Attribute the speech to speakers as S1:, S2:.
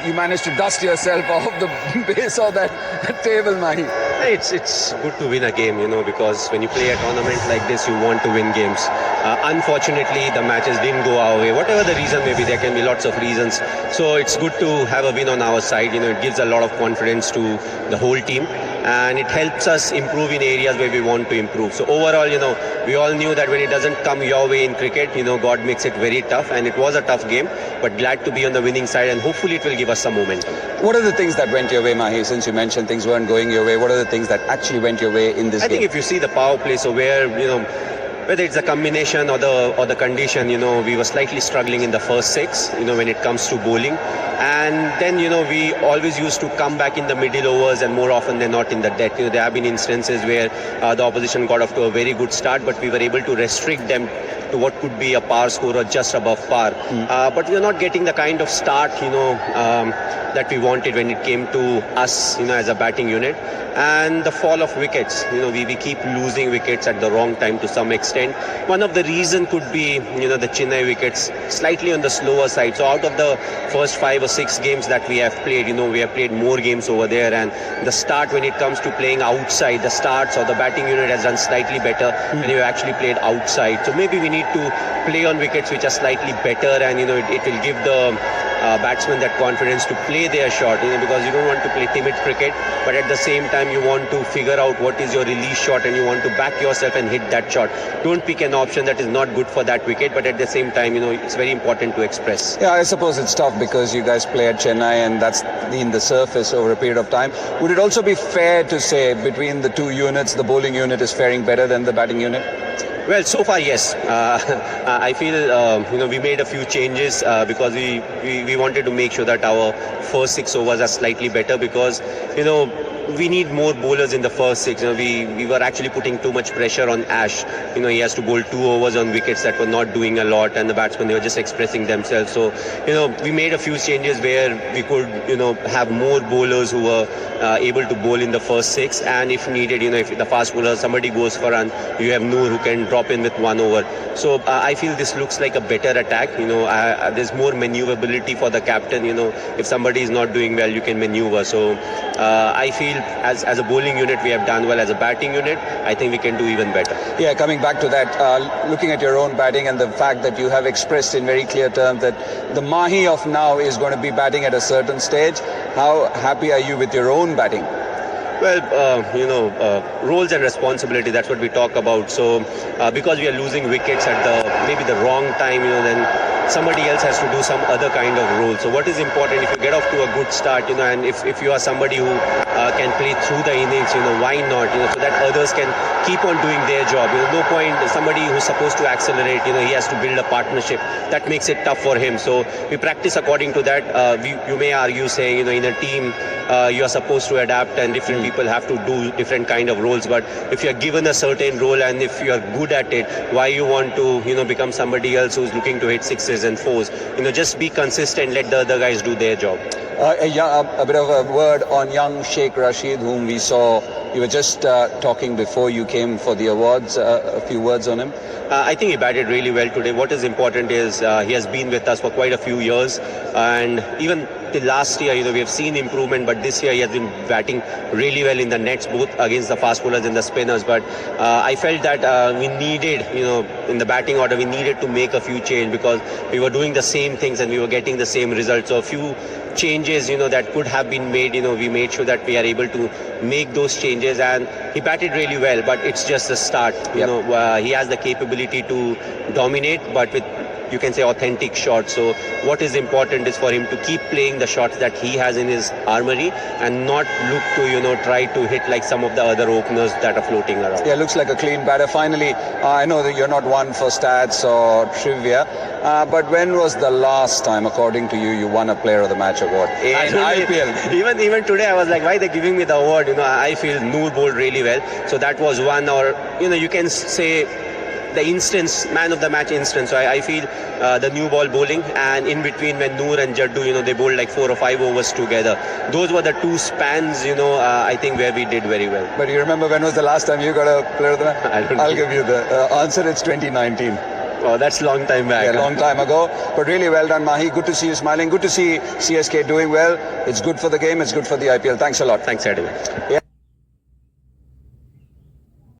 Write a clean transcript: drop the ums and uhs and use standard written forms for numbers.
S1: you managed to dust yourself off the base of that table, Mahi.
S2: It's good to win a game, because when you play a tournament like this, you want to win games. Unfortunately, the matches didn't go our way. Whatever the reason may be, there can be lots of reasons. So it's good to have a win on our side. It gives a lot of confidence to the whole team. And it helps us improve in areas where we want to improve. So overall, we all knew that when it doesn't come your way in cricket, God makes it very tough. And it was a tough game, but glad to be on the winning side. And hopefully it will give us some momentum.
S1: What are the things that went your way, Mahi? Since you mentioned things weren't going your way, what are the things that actually went your way in this game?
S2: I think if you see the power play, so where, whether it's a combination or the condition, we were slightly struggling in the first six, when it comes to bowling. And then, we always used to come back in the middle overs and more often than not in the death. There have been instances where the opposition got off to a very good start, but we were able to restrict them to what could be a par score or just above par. But we are not getting the kind of start, that we wanted when it came to us, as a batting unit. And the fall of wickets, we keep losing wickets at the wrong time to some extent. One of the reason could be, the Chennai wickets slightly on the slower side. So out of the first 5 or 6 games that we have played, we have played more games over there. And the start when it comes to playing outside, the starts or the batting unit has done slightly better when you actually played outside. So maybe we need to play on wickets which are slightly better, and, it will give the batsmen that confidence to play their shot, because you don't want to play timid cricket, but at the same time you want to figure out what is your release shot and you want to back yourself and hit that shot. Don't pick an option that is not good for that wicket, but at the same time, it's very important to express.
S1: Yeah, I suppose it's tough because you guys play at Chennai and that's been the surface over a period of time. Would it also be fair to say between the two units, the bowling unit is faring better than the batting unit?
S2: Well, so far, yes. I feel, we made a few changes because we wanted to make sure that our first 6 overs are slightly better because, we need more bowlers in the first 6. We were actually putting too much pressure on Ash. He has to bowl 2 overs on wickets that were not doing a lot, and the batsmen, they were just expressing themselves. So, we made a few changes where we could, have more bowlers who were able to bowl in the first 6. And if needed, if the fast bowler, somebody goes for run, you have Noor who can drop in with 1 over. So, I feel this looks like a better attack. There's more maneuverability for the captain. If somebody is not doing well, you can maneuver. So, I feel as a bowling unit, we have done well. As a batting unit, I think we can do even better.
S1: Yeah, coming back to that, looking at your own batting and the fact that you have expressed in very clear terms that the Mahi of now is going to be batting at a certain stage, how happy are you with your own batting?
S2: Well, roles and responsibility, that's what we talk about. So, because we are losing wickets at maybe the wrong time, then somebody else has to do some other kind of role. So what is important, if you get off to a good start, and if you are somebody who can play through the innings, why not, so that others can keep on doing their job. No point, somebody who's supposed to accelerate, he has to build a partnership. That makes it tough for him. So we practice according to that. You may argue saying, in a team, you are supposed to adapt and different people have to do different kind of roles. But if you are given a certain role and if you are good at it, why you want to, become somebody else who's looking to hit 6s and 4s? Just be consistent, let the other guys do their job.
S1: A bit of a word on young Sheikh Rashid, whom we saw. You were just talking before you came for the awards. A few words on him.
S2: I think he batted really well today. What is important is he has been with us for quite a few years, and even the last year, we have seen improvement, but this year he has been batting really well in the nets, both against the fast bowlers and the spinners. But I felt that we needed, in the batting order, we needed to make a few changes because we were doing the same things and we were getting the same results. So a few changes, that could have been made, we made sure that we are able to make those changes, and he batted really well, but it's just a start. He has the capability to dominate, but with, you can say, authentic shots. So what is important is for him to keep playing the shots that he has in his armory and not look to, try to hit like some of the other openers that are floating around.
S1: Yeah, looks like a clean batter. Finally, I know that you're not one for stats or trivia, but when was the last time, according to you, you won a Player of the Match award in IPL?
S2: Even today, I was like, why are they giving me the award? I feel Noor bowled really well. So that was one, or, you can say, the instance, man of the match instance. So I feel the new ball bowling, and in between when Noor and Jaddu, they bowled like 4 or 5 overs together. Those were the 2 spans, I think where we did very well.
S1: But you remember when was the last time you got a Player of the Match? I'll give you the answer. It's 2019.
S2: Oh, that's a long time back.
S1: Yeah, a long time ago. But really well done, Mahi. Good to see you smiling. Good to see CSK doing well. It's good for the game. It's good for the IPL. Thanks a lot.
S2: Thanks, Eddie.
S1: Yeah.